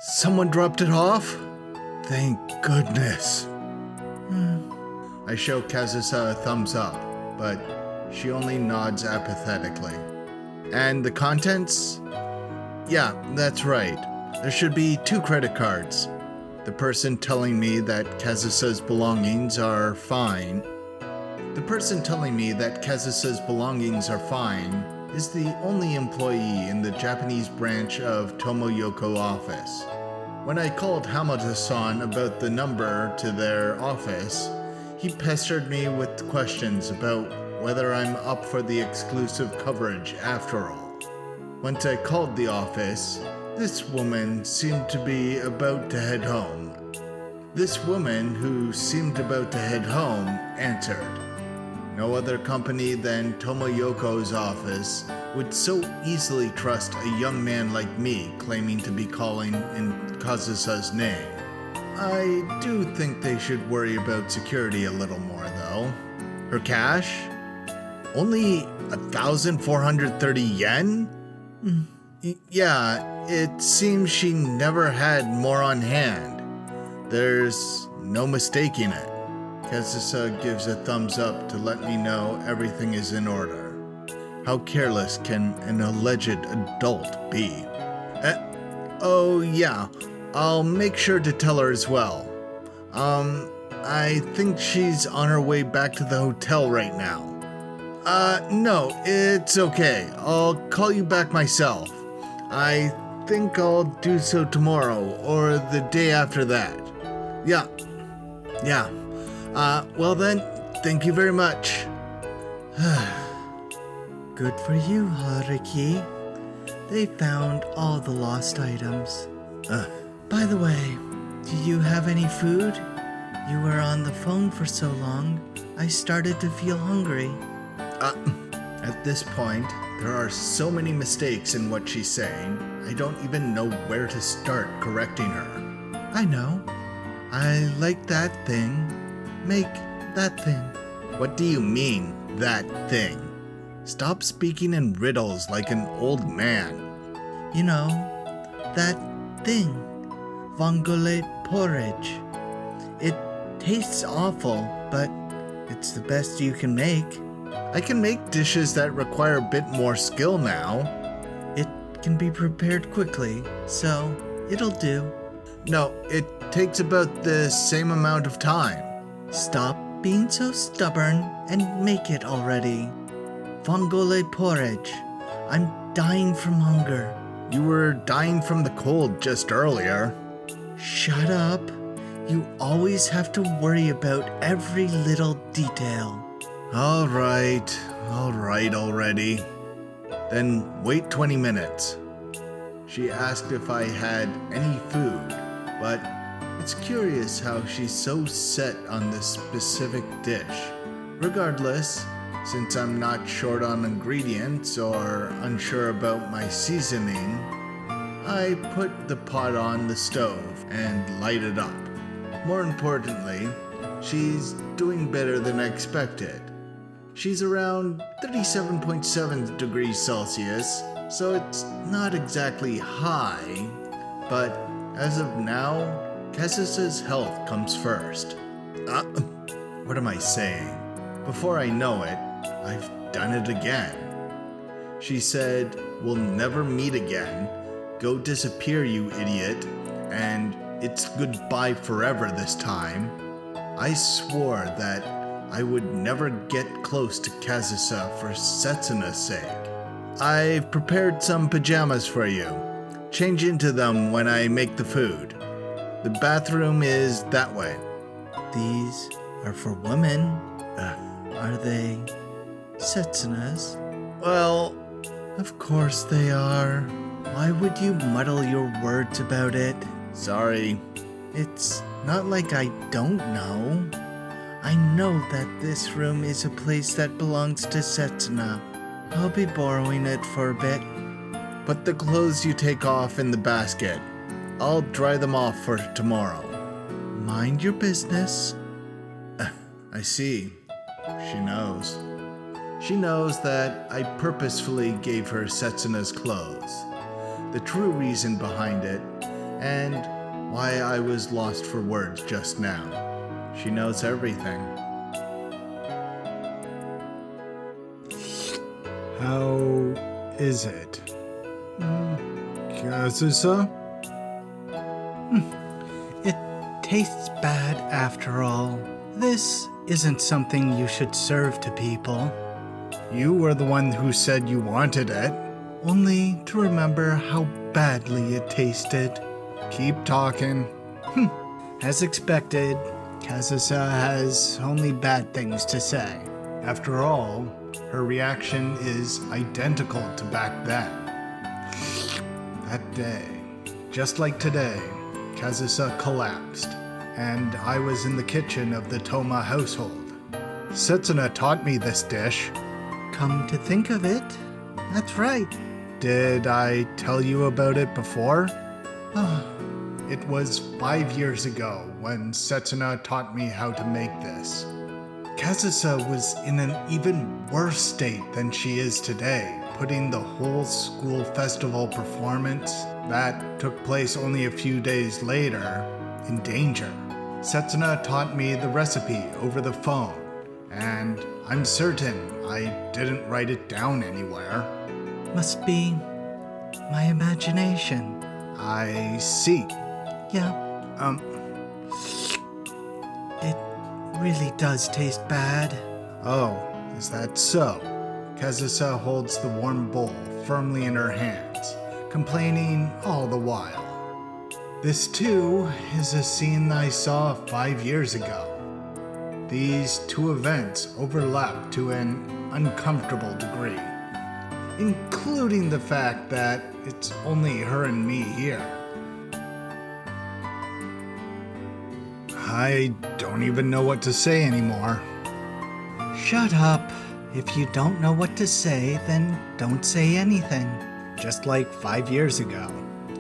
Someone dropped it off? Thank goodness. I show Kazusa a thumbs up, but she only nods apathetically. And the contents? Yeah, that's right. There should be 2 credit cards. The person telling me that Kazusa's belongings are fine. Is the only employee in the Japanese branch of Tomoyoko office. When I called Hamada-san about the number to their office, he pestered me with questions about whether I'm up for the exclusive coverage after all. Once I called the office, this woman who seemed about to head home answered. No other company than Tomoyoko's office would so easily trust a young man like me claiming to be calling in Kazusa's name. I do think they should worry about security a little more, though. Her cash? Only 1,430 yen? Yeah, it seems she never had more on hand. There's no mistaking it. Kazusa gives a thumbs up to let me know everything is in order. How careless can an alleged adult be? Oh yeah, I'll make sure to tell her as well. I think she's on her way back to the hotel right now. No, it's okay. I'll call you back myself. I think I'll do so tomorrow or the day after that. Yeah. Well then, thank you very much. Good for you, Haruki. They found all the lost items. By the way, do you have any food? You were on the phone for so long, I started to feel hungry. At this point, there are so many mistakes in what she's saying, I don't even know where to start correcting her. I know. I like that thing. Make that thing. What do you mean, that thing? Stop speaking in riddles like an old man. You know, that thing. Vongole porridge. It tastes awful, but it's the best you can make. I can make dishes that require a bit more skill now. It can be prepared quickly, so it'll do. No, it takes about the same amount of time. Stop being so stubborn and make it already. Vongole porridge. I'm dying from hunger. You were dying from the cold just earlier. Shut up. You always have to worry about every little detail. All right already. Then wait 20 minutes. She asked if I had any food, but it's curious how she's so set on this specific dish. Regardless, since I'm not short on ingredients or unsure about my seasoning, I put the pot on the stove and light it up. More importantly, she's doing better than I expected. She's around 37.7 degrees Celsius, so it's not exactly high, but as of now, Kazusa's health comes first. What am I saying? Before I know it, I've done it again. She said, "We'll never meet again. Go disappear, you idiot. And it's goodbye forever this time." I swore that I would never get close to Kazusa for Setsuna's sake. I've prepared some pajamas for you. Change into them when I make the food. The bathroom is that way. These are for women. Are they Setsuna's? Well, of course they are. Why would you muddle your words about it? Sorry. It's not like I don't know. I know that this room is a place that belongs to Setsuna. I'll be borrowing it for a bit. Put the clothes you take off in the basket. I'll dry them off for tomorrow. Mind your business. I see. She knows. She knows that I purposefully gave her Setsuna's clothes. The true reason behind it and why I was lost for words just now. She knows everything. How is it? Kazusa? It tastes bad after all. This isn't something you should serve to people. You were the one who said you wanted it. Only to remember how badly it tasted. Keep talking. As expected, Kazusa has only bad things to say. After all, her reaction is identical to back then. That day, just like today, Kazusa collapsed, and I was in the kitchen of the Toma household. Setsuna taught me this dish. Come to think of it, that's right. Did I tell you about it before? Oh, It was 5 years ago when Setsuna taught me how to make this. Kazusa was in an even worse state than she is today, putting the whole school festival performance that took place only a few days later in danger. Setsuna taught me the recipe over the phone, and I'm certain I didn't write it down anywhere. must be my imagination. I see. Yeah, it really does taste bad. Oh, is that so? Kazusa holds the warm bowl firmly in her hands, complaining all the while. This too is a scene I saw 5 years ago. These two events overlap to an uncomfortable degree, including the fact that it's only her and me here. I don't even know what to say anymore. Shut up. If you don't know what to say, then don't say anything. Just like 5 years ago.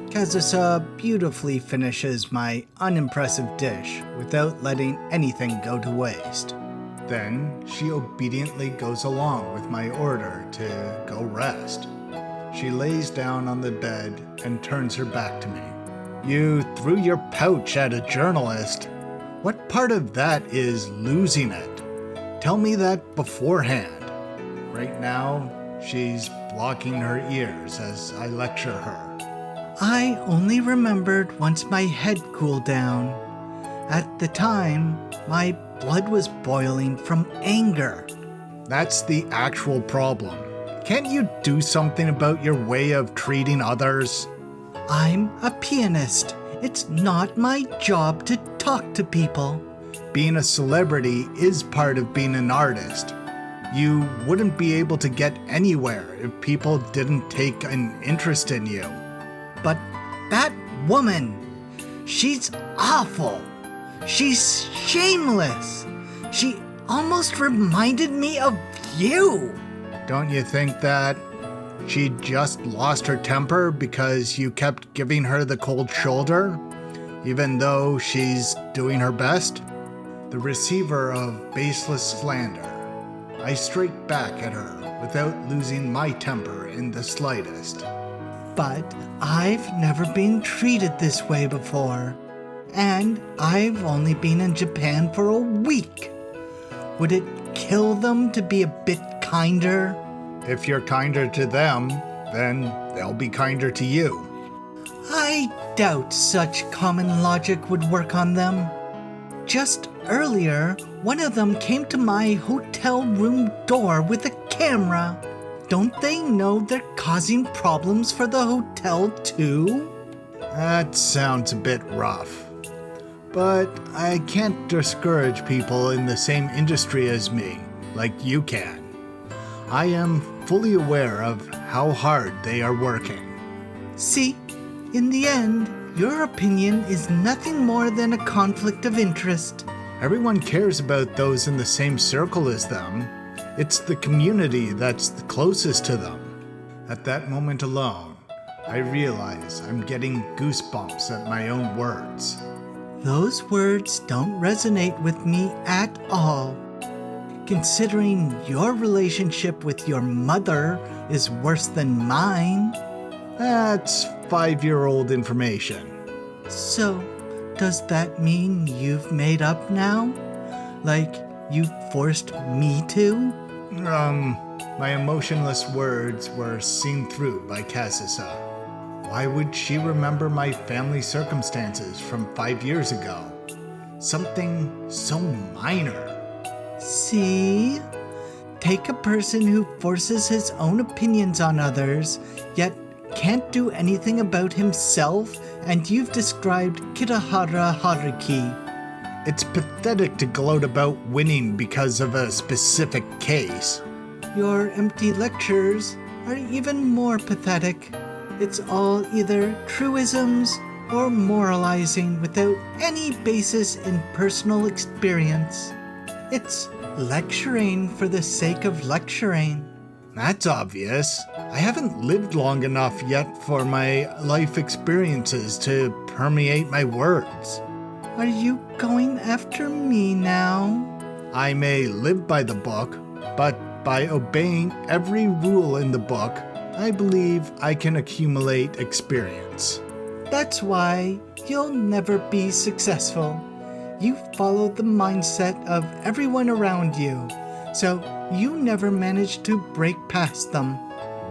Kazusa beautifully finishes my unimpressive dish without letting anything go to waste. Then she obediently goes along with my order to go rest. She lays down on the bed and turns her back to me. You threw your pouch at a journalist. What part of that is losing it? Tell me that beforehand. Right now, she's blocking her ears as I lecture her. I only remembered once my head cooled down. At the time, my blood was boiling from anger. That's the actual problem. Can't you do something about your way of treating others? I'm a pianist. It's not my job to talk to people. Being a celebrity is part of being an artist. You wouldn't be able to get anywhere if people didn't take an interest in you. But that woman, she's awful. She's shameless. She almost reminded me of you. Don't you think that she just lost her temper because you kept giving her the cold shoulder, even though she's doing her best? The receiver of baseless slander. I strike back at her without losing my temper in the slightest. But I've never been treated this way before. And I've only been in Japan for a week. Would it kill them to be a bit kinder? If you're kinder to them, then they'll be kinder to you. I doubt such common logic would work on them. Just earlier, one of them came to my hotel room door with a camera. Don't they know they're causing problems for the hotel too? That sounds a bit rough. But I can't discourage people in the same industry as me, like you can. I am fully aware of how hard they are working. See, in the end, your opinion is nothing more than a conflict of interest. Everyone cares about those in the same circle as them. It's the community that's the closest to them. At that moment alone, I realize I'm getting goosebumps at my own words. Those words don't resonate with me at all. Considering your relationship with your mother is worse than mine. That's 5-year-old information. So, does that mean you've made up now? Like, you forced me to? My emotionless words were seen through by Kazusa. Why would she remember my family circumstances from 5 years ago? Something so minor. See? Take a person who forces his own opinions on others, yet can't do anything about himself, and you've described Kirahara Haruki. It's pathetic to gloat about winning because of a specific case. Your empty lectures are even more pathetic. It's all either truisms or moralizing without any basis in personal experience. It's lecturing for the sake of lecturing. That's obvious. I haven't lived long enough yet for my life experiences to permeate my words. Are you going after me now? I may live by the book, but by obeying every rule in the book, I believe I can accumulate experience. That's why you'll never be successful. You follow the mindset of everyone around you, so you never manage to break past them.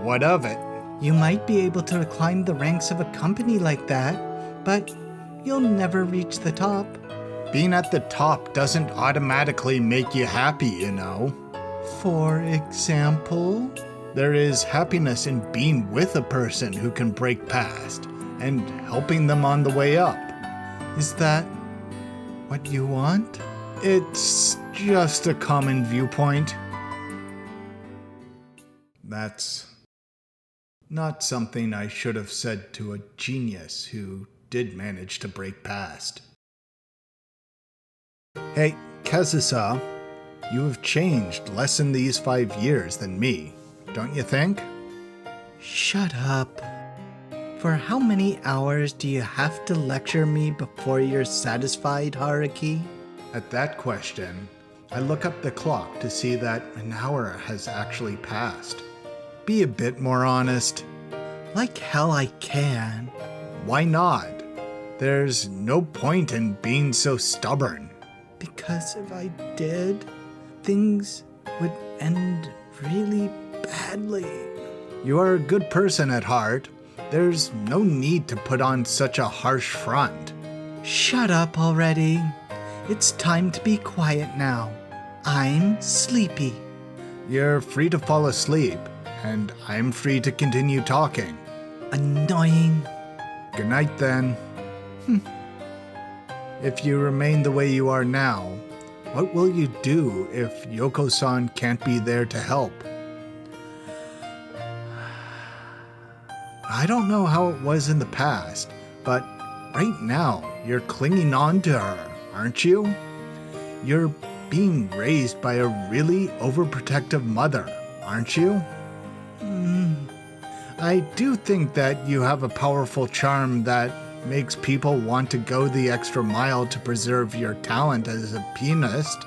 What of it? You might be able to climb the ranks of a company like that, but you'll never reach the top. Being at the top doesn't automatically make you happy, you know. For example? There is happiness in being with a person who can break past and helping them on the way up. Is that what you want? It's just a common viewpoint. That's not something I should have said to a genius who did manage to break past. Hey, Kazusa, you have changed less in these 5 years than me, don't you think? Shut up. For how many hours do you have to lecture me before you're satisfied, Haruki? At that question, I look up the clock to see that an hour has actually passed. Be a bit more honest. Like hell I can. Why not? There's no point in being so stubborn. Because if I did, things would end really badly. You are a good person at heart. There's no need to put on such a harsh front. Shut up already. It's time to be quiet now. I'm sleepy. You're free to fall asleep, and I'm free to continue talking. Annoying. Good night, then. If you remain the way you are now, what will you do if Youko-san can't be there to help? I don't know how it was in the past, but right now you're clinging on to her, aren't you? You're being raised by a really overprotective mother, aren't you? I do think that you have a powerful charm that makes people want to go the extra mile to preserve your talent as a pianist.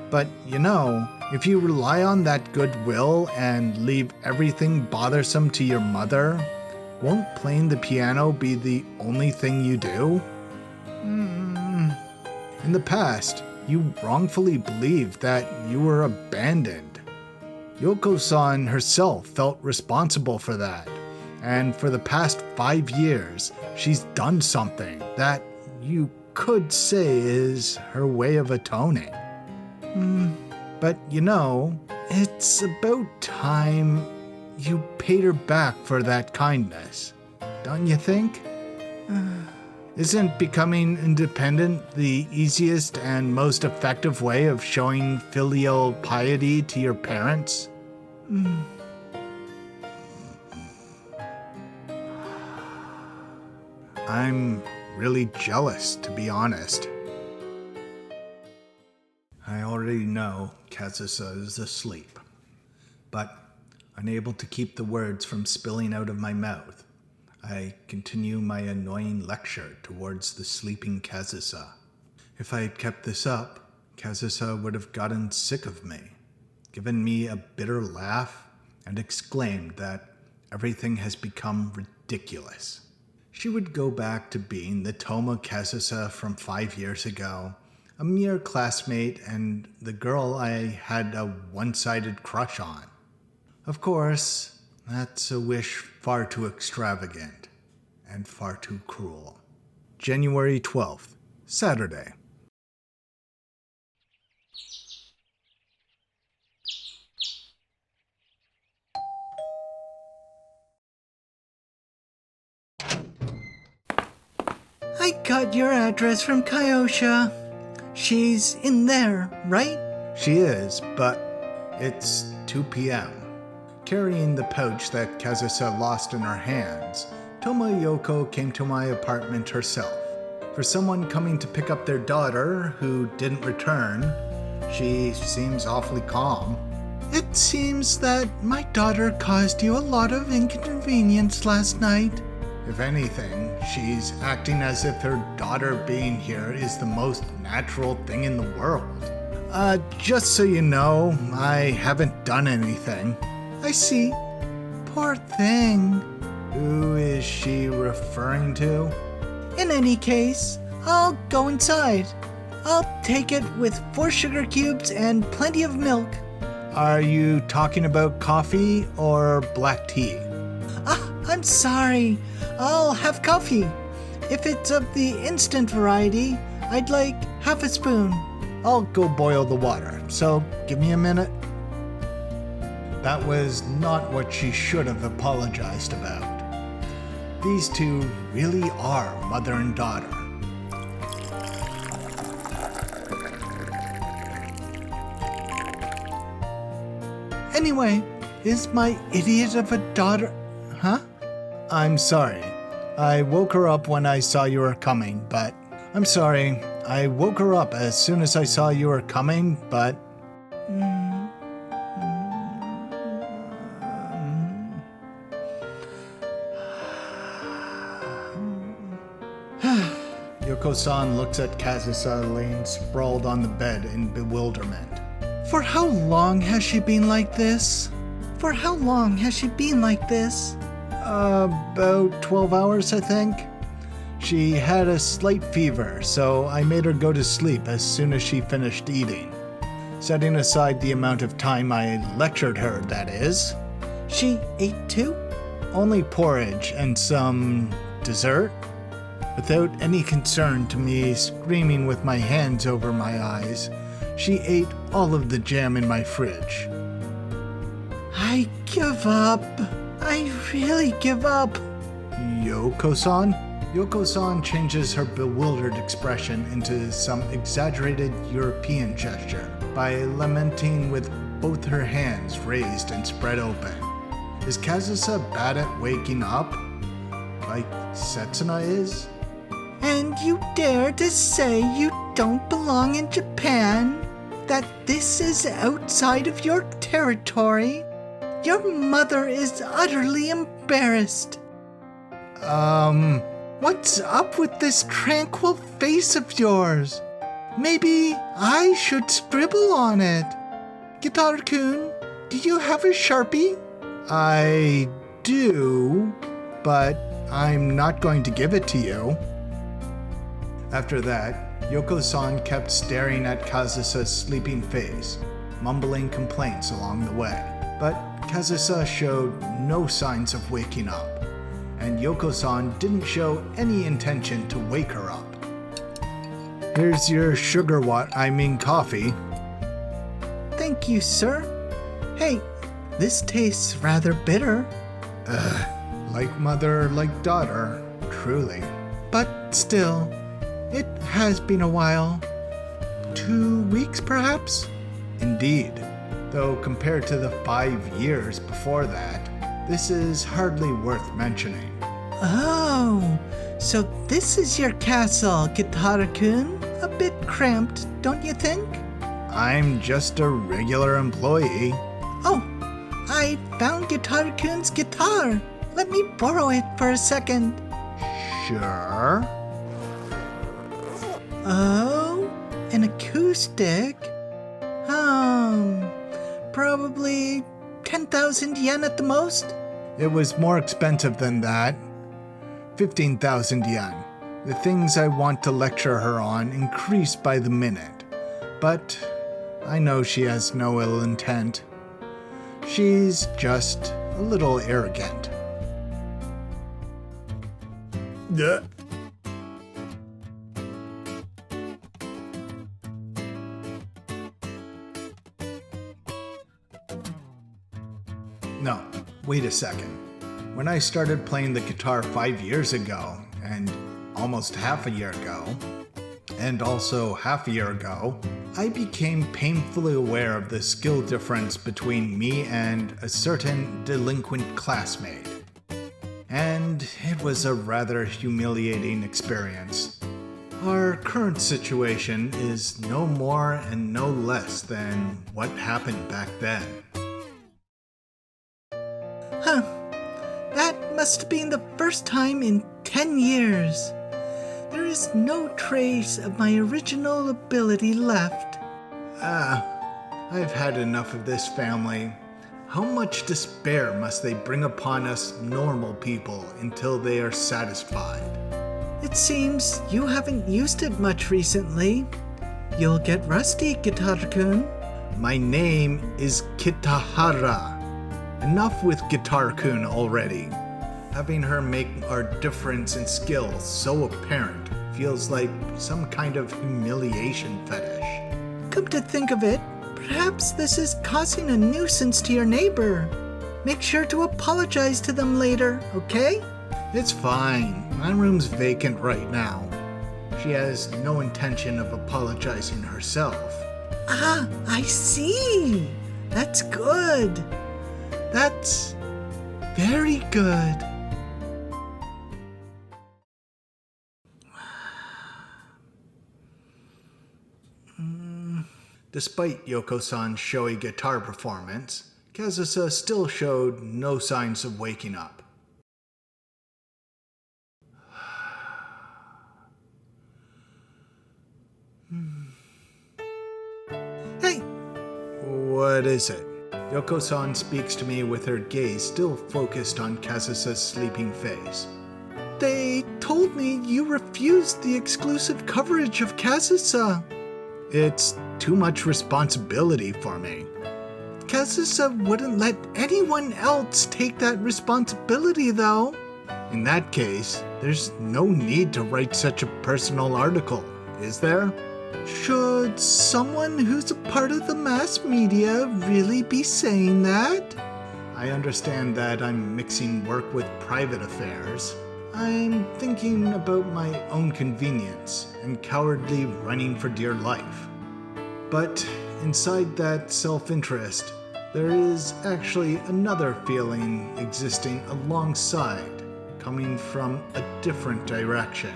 But, you know, if you rely on that goodwill and leave everything bothersome to your mother, won't playing the piano be the only thing you do? In the past, you wrongfully believed that you were abandoned. Youko-san herself felt responsible for that, and for the past 5 years, she's done something that you could say is her way of atoning. But you know, it's about time you paid her back for that kindness, don't you think? Isn't becoming independent the easiest and most effective way of showing filial piety to your parents? I'm really jealous, to be honest. I already know Kazusa is asleep, but unable to keep the words from spilling out of my mouth, I continue my annoying lecture towards the sleeping Kazusa. If I had kept this up, Kazusa would have gotten sick of me, given me a bitter laugh, and exclaimed that everything has become ridiculous. she would go back to being the Toma Kazusa from 5 years ago, a mere classmate and the girl I had a one-sided crush on. Of course, that's a wish far too extravagant and far too cruel. January 12th, Saturday. I got your address from Kazusa. She's in there, right? She is, but it's 2 p.m. Carrying the pouch that Kazusa lost in her hands, Toma Youko came to my apartment herself. For someone coming to pick up their daughter who didn't return, she seems awfully calm. It seems that my daughter caused you a lot of inconvenience last night. If anything, she's acting as if her daughter being here is the most natural thing in the world. Just so you know, I haven't done anything. I see. Poor thing. Who is she referring to? In any case, I'll go inside. I'll take it with 4 sugar cubes and plenty of milk. Are you talking about coffee or black tea? I'm sorry. I'll have coffee. If it's of the instant variety, I'd like half a spoon. I'll go boil the water, so give me a minute. That was not what she should have apologized about. These two really are mother and daughter. Anyway, is my idiot of a daughter... Huh? I'm sorry. I woke her up when I saw you were coming, but... I'm sorry. I woke her up as soon as I saw you were coming, but... Yoko-san looks at Kazusa laying sprawled on the bed in bewilderment. For how long has she been like this? For how long has she been like this? About 12 hours, I think. She had a slight fever, so I made her go to sleep as soon as she finished eating. Setting aside the amount of time I lectured her, that is. She ate too? Only porridge and some dessert. Without any concern to me screaming with my hands over my eyes, she ate all of the jam in my fridge. I give up. I really give up. Yoko-san? Yoko-san changes her bewildered expression into some exaggerated European gesture by lamenting with both her hands raised and spread open. Is Kazusa bad at waking up? Like Setsuna is? And you dare to say you don't belong in Japan? That this is outside of your territory? Your mother is utterly embarrassed. What's up with this tranquil face of yours? Maybe I should scribble on it. Guitar-kun, do you have a Sharpie? I do, but I'm not going to give it to you. After that, Yoko-san kept staring at Kazusa's sleeping face, mumbling complaints along the way. But Kazusa showed no signs of waking up, and Yoko-san didn't show any intention to wake her up. Here's your coffee. Thank you, sir. Hey, this tastes rather bitter. Like mother, like daughter, truly. But still, it has been a while. 2 weeks, perhaps? Indeed, though compared to the 5 years before that, this is hardly worth mentioning. Oh, so this is your castle, Guitar-kun? A bit cramped, don't you think? I'm just a regular employee. Oh, I found Guitar-kun's guitar. Let me borrow it for a second. Sure. Oh, an acoustic? Probably 10,000 yen at the most? It was more expensive than that. 15,000 yen. The things I want to lecture her on increase by the minute. But I know she has no ill intent. She's just a little arrogant. Duh. No, wait a second. When I started playing the guitar 5 years ago, and almost half a year ago, and also half a year ago, I became painfully aware of the skill difference between me and a certain delinquent classmate. And it was a rather humiliating experience. Our current situation is no more and no less than what happened back then. Huh. That must have been the first time in 10 years. There is no trace of my original ability left. I've had enough of this family. How much despair must they bring upon us normal people until they are satisfied? It seems you haven't used it much recently. You'll get rusty, Guitar-kun. My name is Kitahara. Enough with Guitar-kun already. Having her make our difference in skills so apparent feels like some kind of humiliation fetish. Come to think of it, perhaps this is causing a nuisance to your neighbor. Make sure to apologize to them later, okay? It's fine. My room's vacant right now. She has no intention of apologizing herself. Ah, I see. That's good. That's very good. Despite Yoko-san's showy guitar performance, Kazusa still showed no signs of waking up. Hey, What is it? Yoko-san speaks to me with her gaze still focused on Kazusa's sleeping face. they told me you refused the exclusive coverage of Kazusa. It's too much responsibility for me. Kazusa wouldn't let anyone else take that responsibility, though. In that case, there's no need to write such a personal article, is there? Should someone who's a part of the mass media really be saying that? I understand that I'm mixing work with private affairs. I'm thinking about my own convenience and cowardly running for dear life. But inside that self-interest, there is actually another feeling existing alongside, coming from a different direction.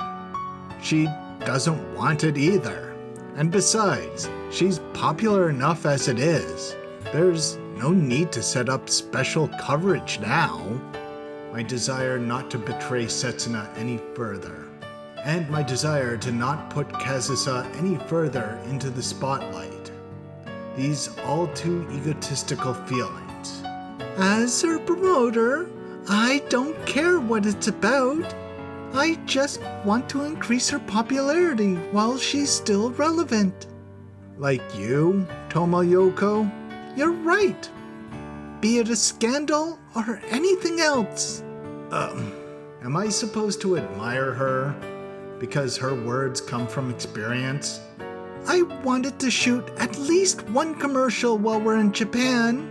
She doesn't want it either. And besides, she's popular enough as it is. There's no need to set up special coverage now. My desire not to betray Setsuna any further, and my desire to not put Kazusa any further into the spotlight. These all too egotistical feelings. As her promoter, I don't care what it's about. I just want to increase her popularity while she's still relevant. Like you, Tomoyoko? You're right. Be it a scandal or anything else. Am I supposed to admire her because her words come from experience? I wanted to shoot at least one commercial while we're in Japan,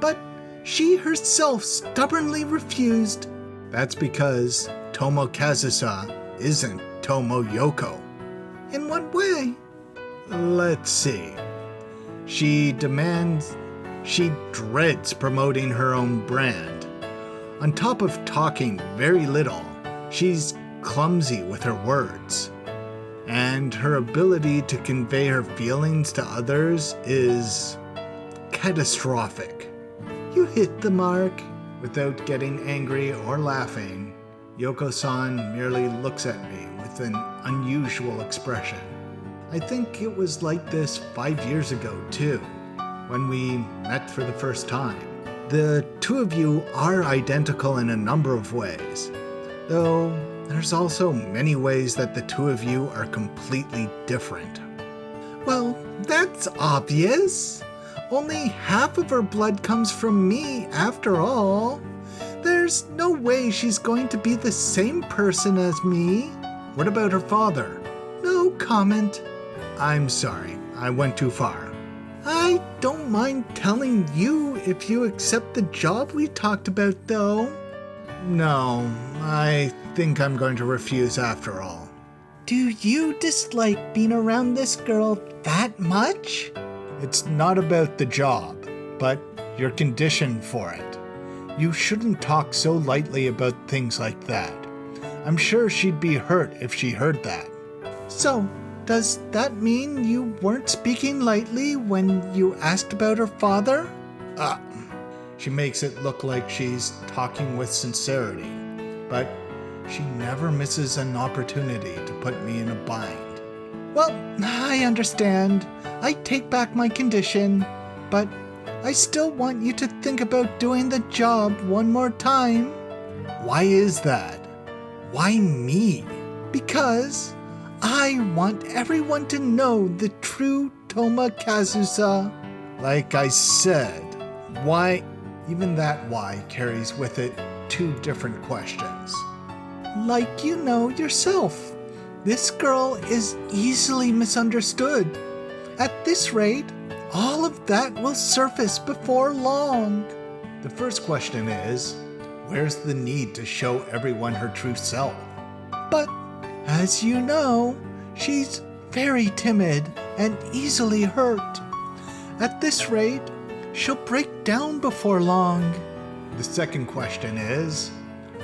but she herself stubbornly refused. That's because Tomo Kazusa isn't Tomoyoko. In what way? Let's see. She dreads promoting her own brand. On top of talking very little, she's clumsy with her words. And her ability to convey her feelings to others is catastrophic. You hit the mark. Without getting angry or laughing, Yoko-san merely looks at me with an unusual expression. I think it was like this 5 years ago, too, when we met for the first time. The two of you are identical in a number of ways, though there's also many ways that the two of you are completely different. Well, that's obvious. Only half of her blood comes from me, after all. There's no way she's going to be the same person as me. What about her father? No comment. I'm sorry, I went too far. I don't mind telling you if you accept the job we talked about, though. No, I think I'm going to refuse after all. Do you dislike being around this girl that much? It's not about the job, but you're conditioned for it. You shouldn't talk so lightly about things like that. I'm sure she'd be hurt if she heard that. So, does that mean you weren't speaking lightly when you asked about her father? She makes it look like she's talking with sincerity, but she never misses an opportunity to put me in a bind. Well, I understand. I take back my condition, but I still want you to think about doing the job one more time. Why is that? Why me? Because I want everyone to know the true Toma Kazusa. Like I said, why? Even that why carries with it two different questions. Like you know yourself, this girl is easily misunderstood. At this rate, all of that will surface before long. The first question is, where's the need to show everyone her true self? But, as you know, she's very timid and easily hurt. At this rate, she'll break down before long. The second question is,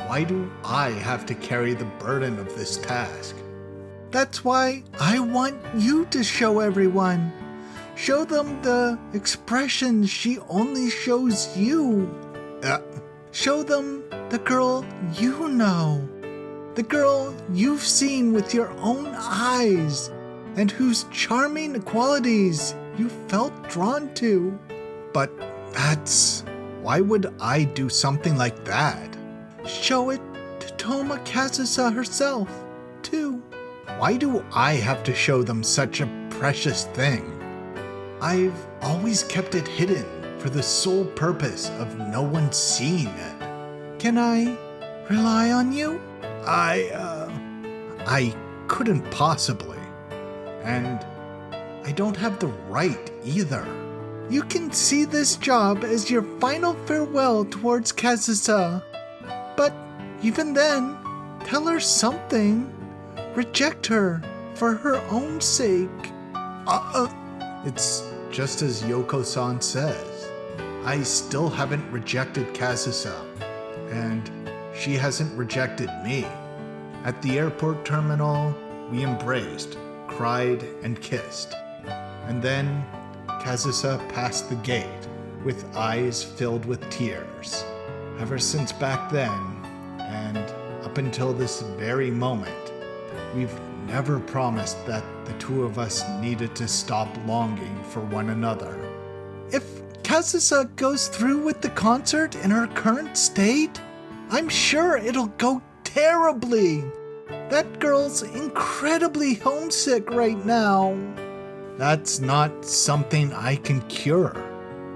why do I have to carry the burden of this task? That's why I want you to show everyone. Show them the expressions she only shows you. Show them the girl you know. The girl you've seen with your own eyes and whose charming qualities you felt drawn to. But why would I do something like that? Show it to Toma Kazusa herself, too. Why do I have to show them such a precious thing? I've always kept it hidden for the sole purpose of no one seeing it. Can I rely on you? I couldn't possibly. And I don't have the right either. You can see this job as your final farewell towards Kazusa. But even then, tell her something. Reject her for her own sake. It's just as Youko-san says. I still haven't rejected Kazusa, and she hasn't rejected me. At the airport terminal, we embraced, cried, and kissed. And then Kazusa passed the gate with eyes filled with tears. Ever since back then, and up until this very moment, we've never promised that the two of us needed to stop longing for one another. If Kazusa goes through with the concert in her current state, I'm sure it'll go terribly. That girl's incredibly homesick right now. That's not something I can cure.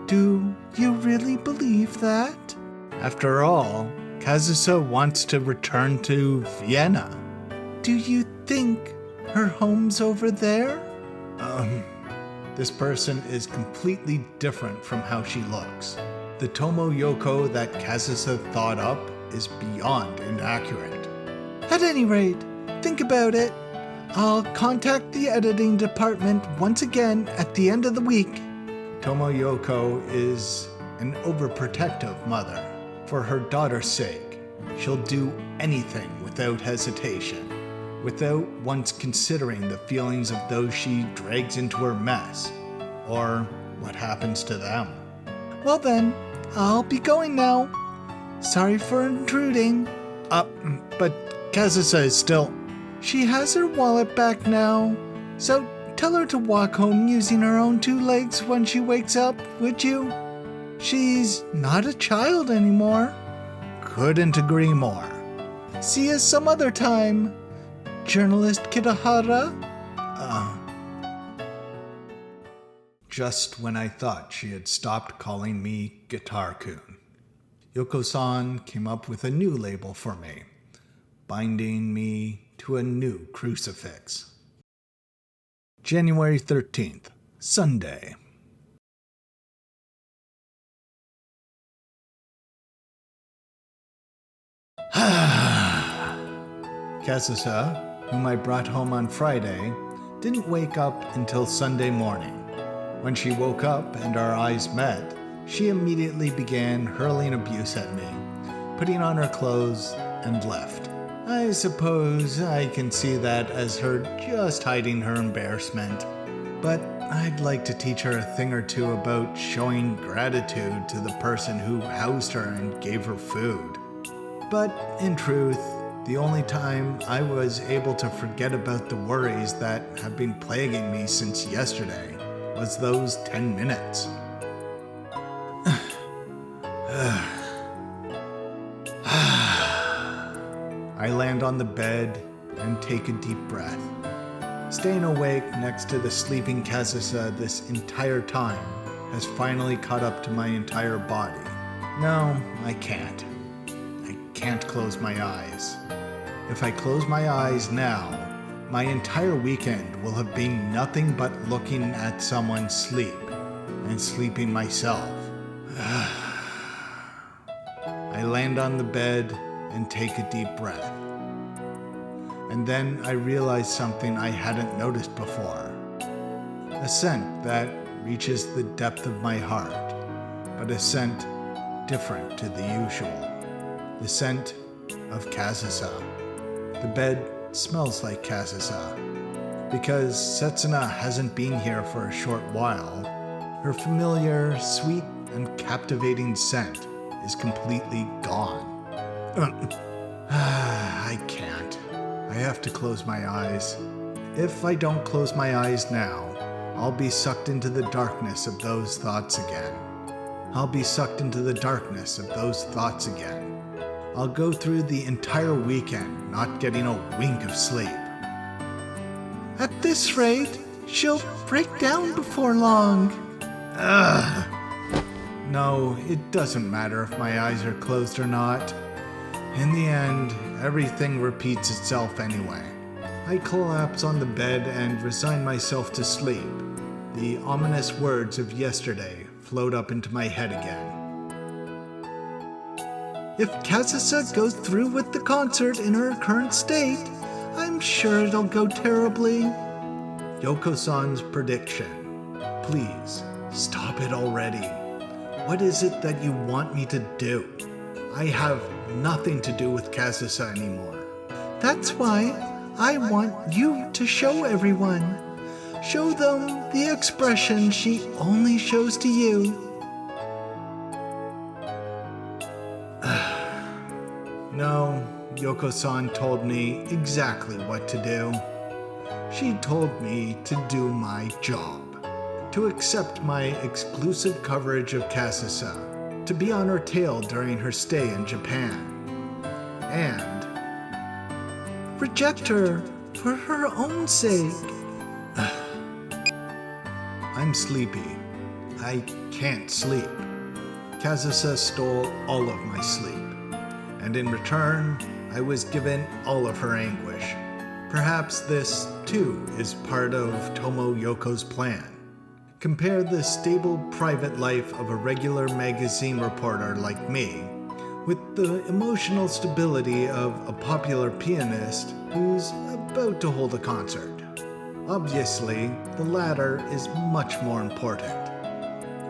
Do you really believe that? After all, Kazusa wants to return to Vienna. Do you think her home's over there? This person is completely different from how she looks. The Tomo Youko that Kazusa thought up is beyond inaccurate. At any rate, think about it. I'll contact the editing department once again at the end of the week. Tomo Youko is an overprotective mother. For her daughter's sake, she'll do anything without hesitation, without once considering the feelings of those she drags into her mess, or what happens to them. Well then, I'll be going now. Sorry for intruding. But Kazusa is still... She has her wallet back now, so tell her to walk home using her own two legs when she wakes up, would you? She's not a child anymore. Couldn't agree more. See you some other time, journalist Kitahara. Just when I thought she had stopped calling me Guitar-kun, Youko-san came up with a new label for me, binding me to a new crucifix. January 13th, Sunday. Kazusa, whom I brought home on Friday, didn't wake up until Sunday morning. When she woke up and our eyes met, she immediately began hurling abuse at me, putting on her clothes, and left. I suppose I can see that as her just hiding her embarrassment. But I'd like to teach her a thing or two about showing gratitude to the person who housed her and gave her food. But in truth, the only time I was able to forget about the worries that have been plaguing me since yesterday was those 10 minutes. I land on the bed and take a deep breath. Staying awake next to the sleeping Kazusa this entire time has finally caught up to my entire body. No, I can't. I can't close my eyes. If I close my eyes now, my entire weekend will have been nothing but looking at someone sleep and sleeping myself. I land on the bed and take a deep breath. And then I realize something I hadn't noticed before. A scent that reaches the depth of my heart, but a scent different to the usual. The scent of Kazusa. The bed smells like Kazusa. Because Setsuna hasn't been here for a short while, her familiar, sweet, and captivating scent is completely gone. I can't. I have to close my eyes. If I don't close my eyes now, I'll be sucked into the darkness of those thoughts again. I'll be sucked into the darkness of those thoughts again. I'll go through the entire weekend not getting a wink of sleep. At this rate, she'll break down before long. No, it doesn't matter if my eyes are closed or not. In the end, everything repeats itself anyway. I collapse on the bed and resign myself to sleep. The ominous words of yesterday float up into my head again. If Kazusa goes through with the concert in her current state, I'm sure it'll go terribly. Yoko-san's prediction. Please, stop it already. What is it that you want me to do? I have nothing to do with Kazusa anymore. That's why I want you to show everyone. Show them the expression she only shows to you. No, Yoko-san told me exactly what to do. She told me to do my job, to accept my exclusive coverage of Kazusa, to be on her tail during her stay in Japan, and reject her for her own sake. I'm sleepy. I can't sleep. Kazusa stole all of my sleep, and in return, I was given all of her anguish. Perhaps this, too, is part of Tomo Yoko's plan. Compare the stable private life of a regular magazine reporter like me with the emotional stability of a popular pianist who's about to hold a concert. Obviously, the latter is much more important.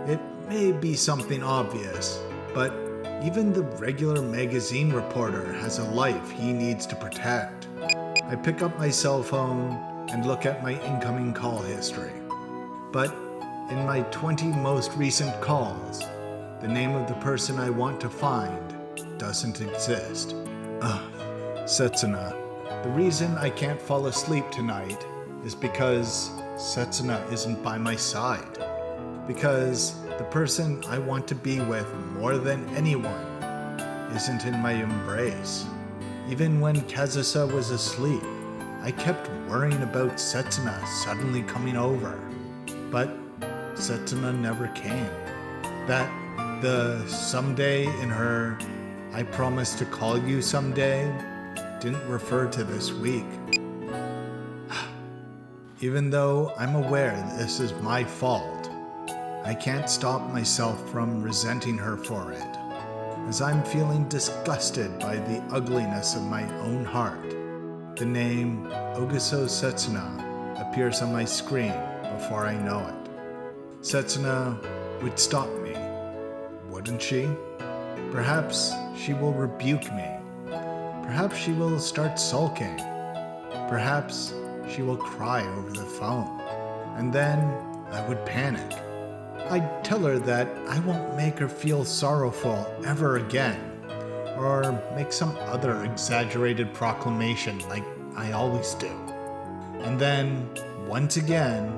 It may be something obvious, but even the regular magazine reporter has a life he needs to protect. I pick up my cell phone and look at my incoming call history. But in my 20 most recent calls, the name of the person I want to find doesn't exist. Setsuna. The reason I can't fall asleep tonight is because Setsuna isn't by my side. Because the person I want to be with more than anyone isn't in my embrace. Even when Kazusa was asleep, I kept worrying about Setsuna suddenly coming over. But Setsuna never came. That the someday in her "I promise to call you someday" didn't refer to this week. Even though I'm aware this is my fault, I can't stop myself from resenting her for it, as I'm feeling disgusted by the ugliness of my own heart. The name Oguso Setsuna appears on my screen before I know it. Setsuna would stop me, wouldn't she? Perhaps she will rebuke me. Perhaps she will start sulking. Perhaps she will cry over the phone. And then I would panic. I'd tell her that I won't make her feel sorrowful ever again, or make some other exaggerated proclamation like I always do. And then, once again,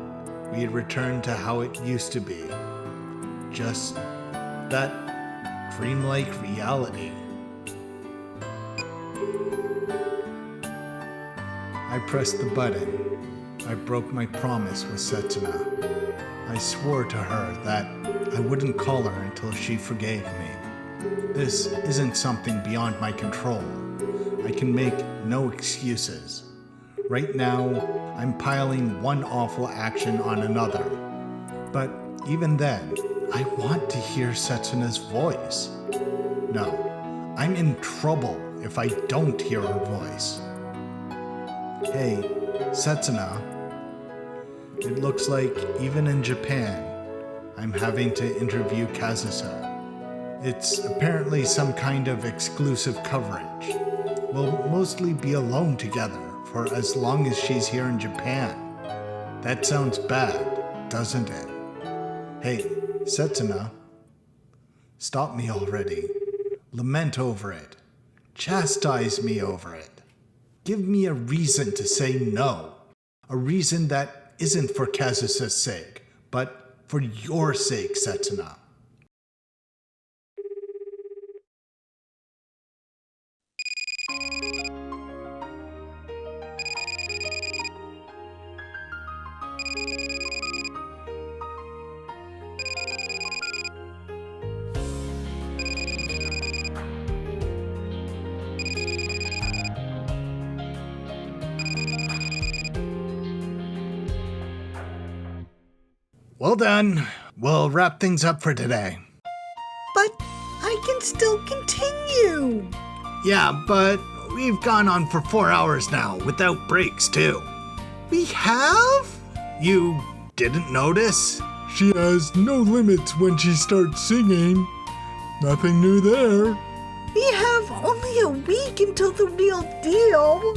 we'd return to how it used to be. Just that dreamlike reality. I pressed the button. I broke my promise with Setsuna. I swore to her that I wouldn't call her until she forgave me. This isn't something beyond my control. I can make no excuses. Right now, I'm piling one awful action on another. But even then, I want to hear Setsuna's voice. No, I'm in trouble if I don't hear her voice. Hey, Setsuna. It looks like even in Japan, I'm having to interview Kazusa. It's apparently some kind of exclusive coverage. We'll mostly be alone together for as long as she's here in Japan. That sounds bad, doesn't it? Hey, Setsuna. Stop me already. Lament over it. Chastise me over it. Give me a reason to say no. A reason that isn't for Kazusa's sake, but for your sake, Setsuna. Well done. We'll wrap things up for today. But I can still continue. Yeah, but we've gone on for 4 hours now, without breaks, too. We have? You didn't notice? She has no limits when she starts singing. Nothing new there. We have only a week until the real deal.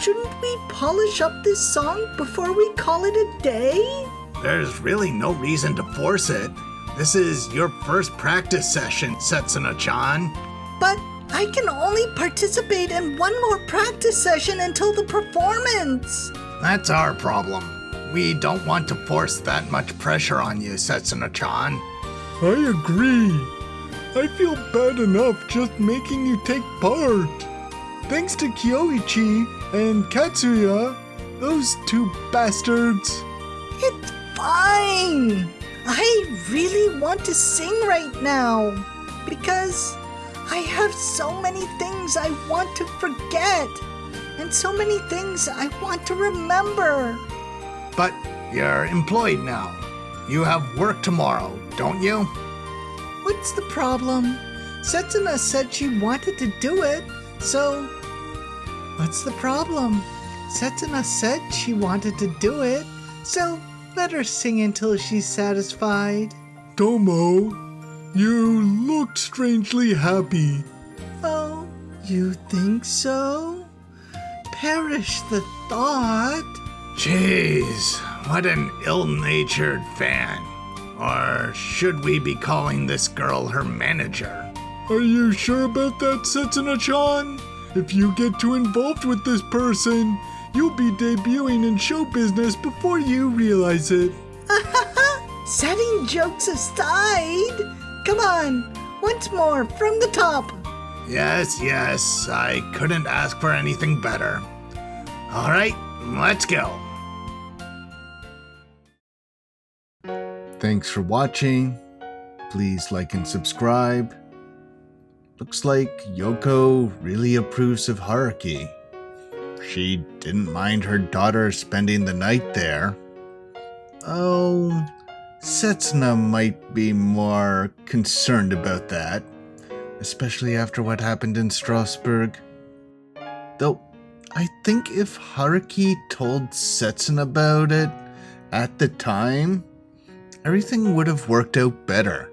Shouldn't we polish up this song before we call it a day? There's really no reason to force it. This is your first practice session, Setsuna-chan. But I can only participate in one more practice session until the performance. That's our problem. We don't want to force that much pressure on you, Setsuna-chan. I agree. I feel bad enough just making you take part. Thanks to Kyoichi and Katsuya, those two bastards. It's fine. I really want to sing right now because I have so many things I want to forget and so many things I want to remember. But you're employed now. You have work tomorrow, don't you? What's the problem? Setsuna said she wanted to do it, so what's the problem? Setsuna said she wanted to do it, so let her sing until she's satisfied. Tomo, you look strangely happy. Oh, you think so? Perish the thought. Jeez, what an ill-natured fan. Or should we be calling this girl her manager? Are you sure about that, Setsuna-chan? If you get too involved with this person, you'll be debuting in show business before you realize it. Setting jokes aside, come on, once more from the top. Yes, I couldn't ask for anything better. All right, let's go. Thanks for watching. Please like and subscribe. Looks like Youko really approves of Haruki. She didn't mind her daughter spending the night there. Oh, Setsuna might be more concerned about that, especially after what happened in Strasbourg. Though, I think if Haruki told Setsuna about it at the time, everything would have worked out better.